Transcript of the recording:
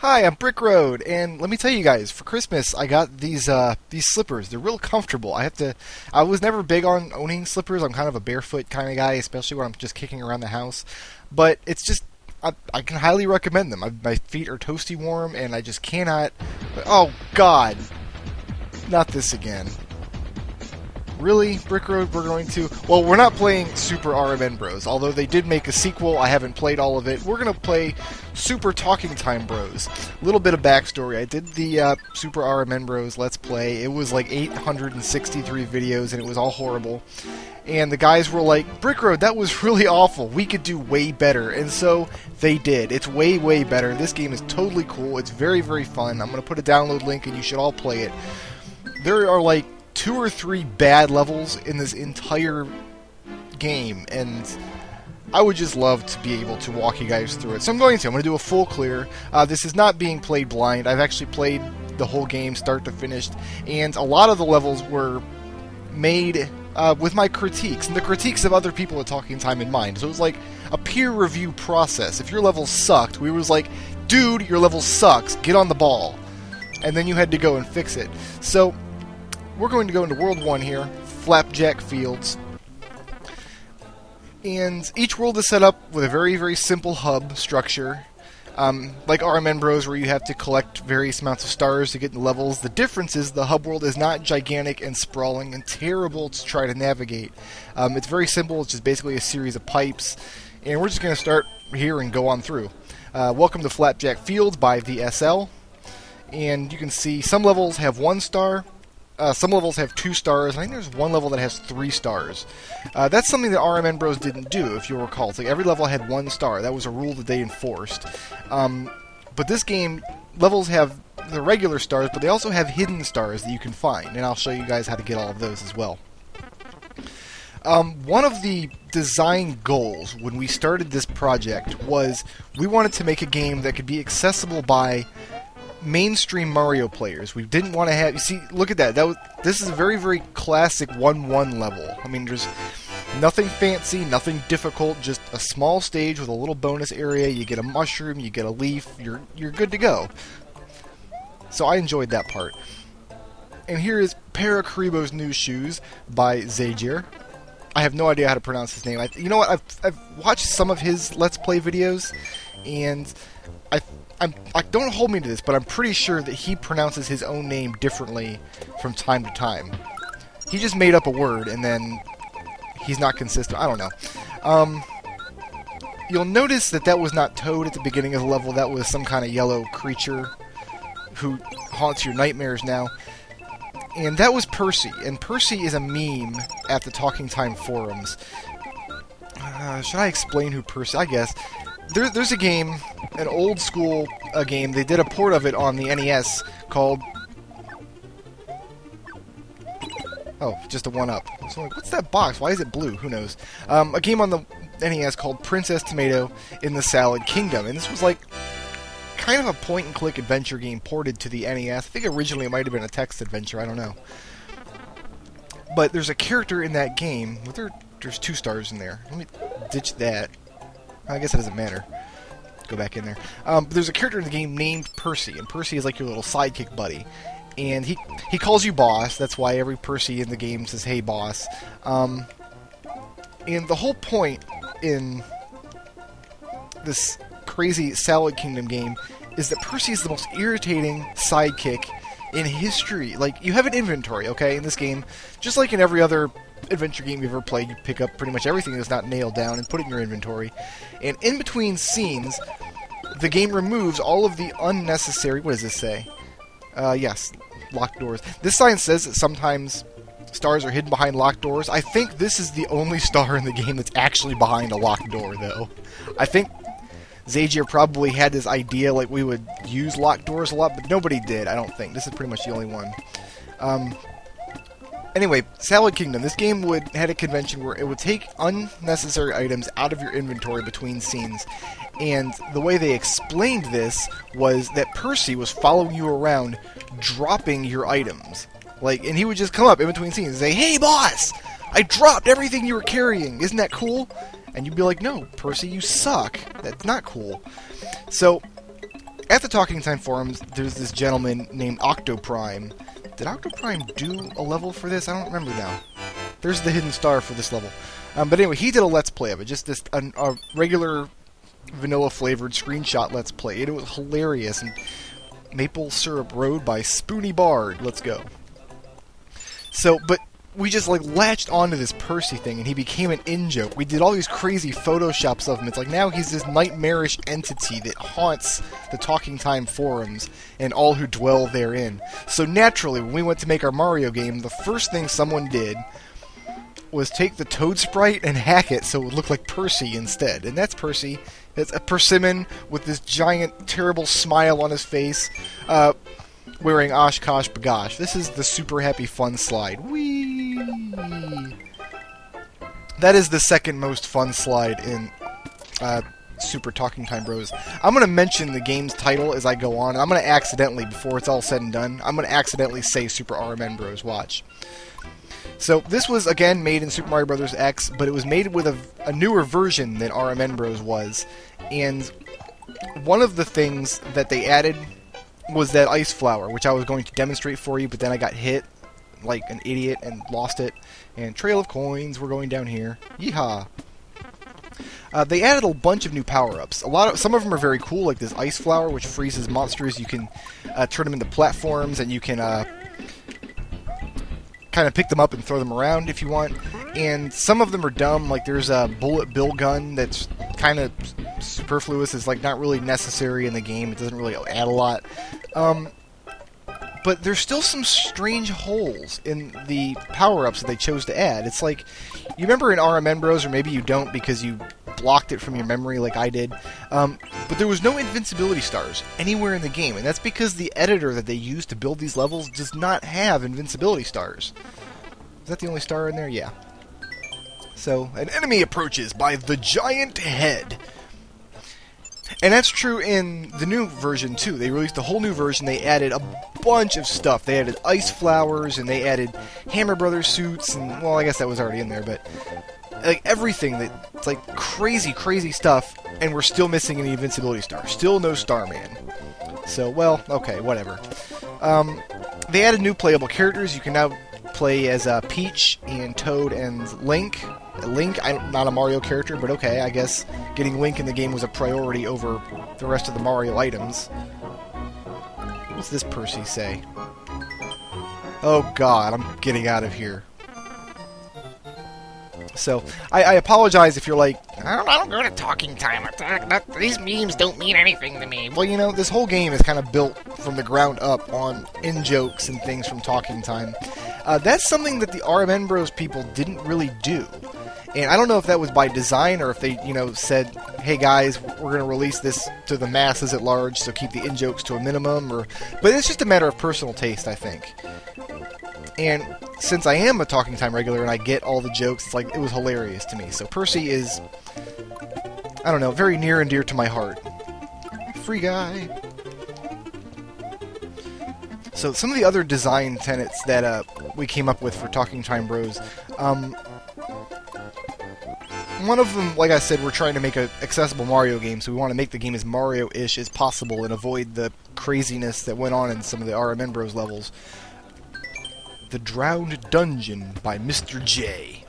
Hi, I'm Brickroad, and let me tell you guys, for Christmas I got these slippers. They're real comfortable. I was never big on owning slippers. I'm kind of a barefoot kind of guy, especially when I'm just kicking around the house. But it's just I can highly recommend them. My feet are toasty warm, and I just cannot. Oh God, not this again. Really, Brickroad, we're going to... Well, we're not playing Super RMN Bros, although they did make a sequel. I haven't played all of it. We're going to play Super Talking Time Bros. A little bit of backstory. I did the Super RMN Bros Let's Play. It was like 863 videos, and it was all horrible. And the guys were like, Brickroad, that was really awful. We could do way better. And so they did. It's way, way better. This game is totally cool. It's very, very fun. I'm going to put a download link, and you should all play it. There are like 2 or 3 bad levels in this entire game, and I would just love to be able to walk you guys through it. So I'm going to do a full clear. This is not being played blind. I've actually played the whole game start to finish, and a lot of the levels were made with my critiques, and the critiques of other people at Talking Time in mind. So it was like a peer review process. If your level sucked, we was like, dude, your level sucks, get on the ball. And then you had to go and fix it. So we're going to go into World 1 here, Flapjack Fields. And each world is set up with a very, very simple hub structure. Like RMN Bros, where you have to collect various amounts of stars to get into levels. The difference is the hub world is not gigantic and sprawling and terrible to try to navigate. It's very simple. It's just basically a series of pipes. And we're just going to start here and go on through. Welcome to Flapjack Fields by VSL. And you can see some levels have 1 star. Some levels have 2 stars. I think there's one level that has 3 stars. That's something that RMN Bros didn't do, if you'll recall. It's like every level had 1 star. That was a rule that they enforced. But this game, levels have the regular stars, but they also have hidden stars that you can find. And I'll show you guys how to get all of those as well. One of the design goals when we started this project was we wanted to make a game that could be accessible by mainstream Mario players. We didn't want to have... You see, look at that. This is a very, very classic 1-1 level. I mean, there's nothing fancy, nothing difficult, just a small stage with a little bonus area. You get a mushroom, you get a leaf, you're good to go. So I enjoyed that part. And here is Paracaribo's New Shoes by Zaidyer. I have no idea how to pronounce his name. You know what? I've watched some of his Let's Play videos, and I don't hold me to this, but I'm pretty sure that he pronounces his own name differently from time to time. He just made up a word, and then he's not consistent. I don't know. You'll notice that was not Toad at the beginning of the level. That was some kind of yellow creature who haunts your nightmares now. And that was Percy. And Percy is a meme at the Talking Time forums. Should I explain who Percy... I guess. There's a game, an old school game, they did a port of it on the NES called... Oh, just a 1-up. So like, what's that box? Why is it blue? Who knows? A game on the NES called Princess Tomato in the Salad Kingdom. And this was like kind of a point-and-click adventure game ported to the NES. I think originally it might have been a text adventure, I don't know. But there's a character in that game... There's 2 stars in there. Let me ditch that. I guess it doesn't matter. Go back in there. There's a character in the game named Percy, and Percy is like your little sidekick buddy. And he calls you boss. That's why every Percy in the game says, hey, boss. And the whole point in this crazy Salad Kingdom game is that Percy is the most irritating sidekick in history. Like, you have an inventory, okay, in this game. Just like in every other adventure game you've ever played, you pick up pretty much everything that's not nailed down and put it in your inventory. And in between scenes, the game removes all of the unnecessary... What does this say? Yes, locked doors. This sign says that sometimes stars are hidden behind locked doors. I think this is the only star in the game that's actually behind a locked door, though. I think Zaidyer probably had this idea like we would use locked doors a lot, but nobody did, I don't think. This is pretty much the only one. Anyway, Salad Kingdom. This game had a convention where it would take unnecessary items out of your inventory between scenes. And the way they explained this was that Percy was following you around, dropping your items. And he would just come up in between scenes and say, hey, boss! I dropped everything you were carrying! Isn't that cool? And you'd be like, no, Percy, you suck. That's not cool. So, at the Talking Time forums, there's this gentleman named Octoprime. Did Octoprime do a level for this? I don't remember now. There's the hidden star for this level. But anyway, he did a Let's Play of it. Just a regular vanilla-flavored screenshot Let's Play. It was hilarious. And Maple Syrup Road by Spoony Bard. Let's go. So, but we just like latched onto this Percy thing, and he became an in-joke. We did all these crazy photoshops of him. It's like now he's this nightmarish entity that haunts the Talking Time forums and all who dwell therein. So naturally, when we went to make our Mario game, the first thing someone did was take the Toad sprite and hack it so it would look like Percy instead. And that's Percy. It's a persimmon with this giant, terrible smile on his face, wearing Oshkosh Bagosh. This is the super happy fun slide. Whee! That is the second most fun slide in Super Talking Time Bros. I'm going to mention the game's title as I go on. I'm going to accidentally, before it's all said and done, I'm going to accidentally say Super RMN Bros. Watch. So this was, again, made in Super Mario Bros. X, but it was made with a newer version than RMN Bros. Was. And one of the things that they added was that ice flower, which I was going to demonstrate for you, but then I got hit like an idiot and lost it. And Trail of Coins, we're going down here. Yeehaw! They added a bunch of new power-ups. Some of them are very cool, like this ice flower, which freezes monsters. You can turn them into platforms, and you can kind of pick them up and throw them around if you want. And some of them are dumb, like there's a bullet bill gun that's kind of superfluous. It's like not really necessary in the game. It doesn't really add a lot. But there's still some strange holes in the power-ups that they chose to add. It's like, you remember in RMN Bros, or maybe you don't because you blocked it from your memory like I did, but there was no Invincibility Stars anywhere in the game, and that's because the editor that they used to build these levels does not have Invincibility Stars. Is that the only star in there? Yeah. So, an enemy approaches by the giant head. And that's true in the new version, too. They released a whole new version. They added a bunch of stuff. They added ice flowers, and they added Hammer Brothers suits, and, well, I guess that was already in there, but like everything, it's like crazy, crazy stuff, and we're still missing an Invincibility Star. Still no Starman. So, well, okay, whatever. They added new playable characters. You can now play as Peach and Toad and Link. I'm not a Mario character, but okay, I guess getting Link in the game was a priority over the rest of the Mario items. What's this Percy say? Oh god, I'm getting out of here. So, I apologize if you're like, I don't go to Talking Time. These memes don't mean anything to me. well, you know, this whole game is kind of built from the ground up on in-jokes and things from Talking Time. That's something that the RMN Bros people didn't really do. And I don't know if that was by design or if they, said, hey guys, we're going to release this to the masses at large, so keep the in-jokes to a minimum. But it's just a matter of personal taste, I think. And since I am a Talking Time regular and I get all the jokes, it's like, it was hilarious to me. So Percy is, I don't know, very near and dear to my heart. Free guy. So some of the other design tenets that we came up with for Talking Time Bros, one of them, like I said, we're trying to make an accessible Mario game, so we want to make the game as Mario-ish as possible and avoid the craziness that went on in some of the RMN Bros levels. The Drowned Dungeon by Mr. J.